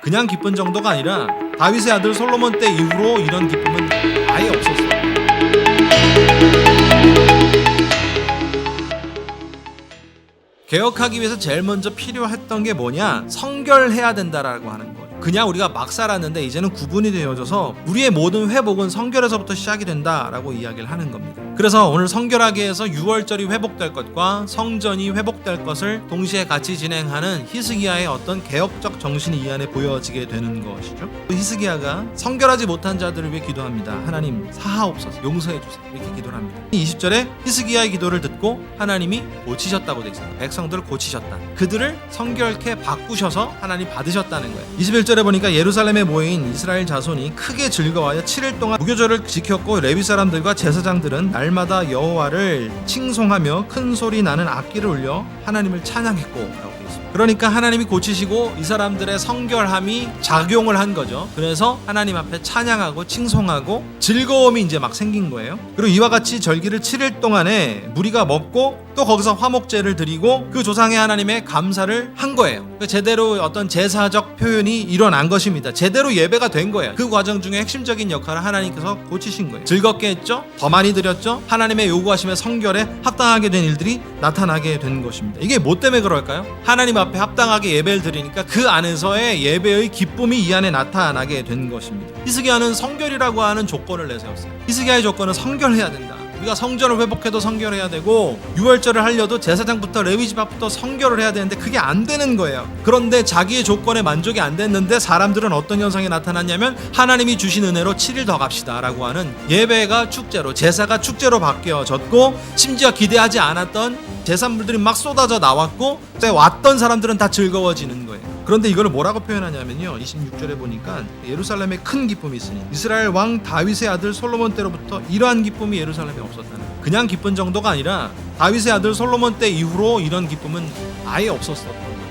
그냥 기쁜 정도가 아니라 다윗의 아들 솔로몬 때 이후로 이런 기쁨은 아예 없었어요. 개혁하기 위해서 제일 먼저 필요했던 게 뭐냐? 성결해야 된다라고 하는 거예요. 그냥 우리가 막 살았는데 이제는 구분이 되어져서 우리의 모든 회복은 성결에서부터 시작이 된다라고 이야기를 하는 겁니다. 그래서 오늘 성결하기 위해서 유월절이 회복될 것과 성전이 회복될 것을 동시에 같이 진행하는 히스기야의 어떤 개혁적 정신이 이 안에 보여지게 되는 것이죠. 히스기야가 성결하지 못한 자들을 위해 기도합니다. 하나님 사하옵소서, 용서해 주세요, 이렇게 기도를 합니다. 20절에 히스기야의 기도를 듣고 하나님이 고치셨다고 되어 있습니다. 백성들을 고치셨다. 그들을 성결케 바꾸셔서 하나님 받으셨다는 거예요. 21절에 보니까 예루살렘에 모인 이스라엘 자손이 크게 즐거워하여 7일 동안 무교절을 지켰고, 레위 사람들과 제사장들은 날마다 여호와를 칭송하며 큰 소리 나는 악기를 울려 하나님을 찬양했고 라고 되어 있습니다. 그러니까 하나님이 고치시고 이 사람들의 성결함이 작용을 한 거죠. 그래서 하나님 앞에 찬양하고 칭송하고 즐거움이 이제 막 생긴 거예요. 그리고 이와 같이 절기를 7일 동안에 무리가 먹고 또 거기서 화목제를 드리고 그 조상의 하나님의 감사를 한 거예요. 제대로 어떤 제사적 표현이 일어난 것입니다. 제대로 예배가 된 거예요. 그 과정 중에 핵심적인 역할을 하나님께서 고치신 거예요. 즐겁게 했죠? 더 많이 드렸죠? 하나님의 요구하심의 성결에 합당하게 된 일들이 나타나게 된 것입니다. 이게 뭐 때문에 그럴까요? 하나님 앞에 합당하게 예배를 드리니까 그 안에서의 예배의 기쁨이 이 안에 나타나게 된 것입니다. 히스기야는 성결이라고 하는 조건을 내세웠어요. 히스기야의 조건은 성결해야 된다. 우리가 성전을 회복해도 성결해야 되고, 유월절을 하려도 제사장부터 레위 지파부터 성결을 해야 되는데 그게 안 되는 거예요. 그런데 자기의 조건에 만족이 안 됐는데 사람들은 어떤 현상이 나타났냐면, 하나님이 주신 은혜로 7일 더 갑시다 라고 하는 예배가 축제로, 제사가 축제로 바뀌어졌고, 심지어 기대하지 않았던 제산물들이 막 쏟아져 나왔고, 그때 왔던 사람들은 다 즐거워지는 거예요. 그런데 이걸 뭐라고 표현하냐면요, 26절에 보니까 예루살렘에 큰 기쁨이 있으니 이스라엘 왕 다윗의 아들 솔로몬 때로부터 이러한 기쁨이 예루살렘에 없었다는 거예요. 그냥 기쁜 정도가 아니라 다윗의 아들 솔로몬 때 이후로 이런 기쁨은 아예 없었어.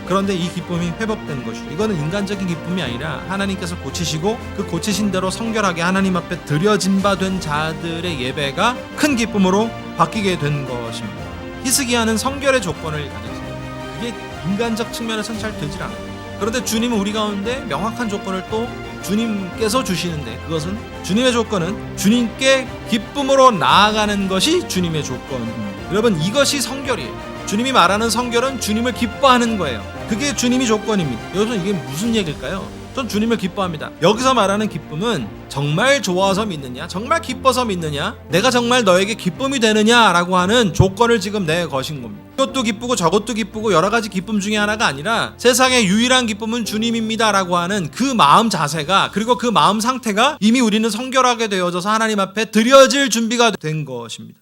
그런데 이 기쁨이 회복된 것이죠. 이거는 인간적인 기쁨이 아니라 하나님께서 고치시고 그 고치신 대로 성결하게 하나님 앞에 드려진 바 된 자들의 예배가 큰 기쁨으로 바뀌게 된 것입니다. 히스기야는 성결의 조건을 가졌습니다. 그게 인간적 측면에서는 잘 되질 않아요. 그런데 주님은 우리 가운데 명확한 조건을 또 주님께서 주시는데, 그것은 주님의 조건은 주님께 기쁨으로 나아가는 것이 주님의 조건입니다. 여러분, 이것이 성결이에요. 주님이 말하는 성결은 주님을 기뻐하는 거예요. 그게 주님이 조건입니다. 여기서 이게 무슨 얘기일까요? 전 주님을 기뻐합니다. 여기서 말하는 기쁨은 정말 좋아서 믿느냐, 정말 기뻐서 믿느냐, 내가 정말 너에게 기쁨이 되느냐라고 하는 조건을 지금 내거신 겁니다. 이것도 기쁘고 저것도 기쁘고 여러 가지 기쁨 중에 하나가 아니라 세상의 유일한 기쁨은 주님입니다 라고 하는 그 마음 자세가, 그리고 그 마음 상태가 이미 우리는 성결하게 되어져서 하나님 앞에 드려질 준비가 된 것입니다.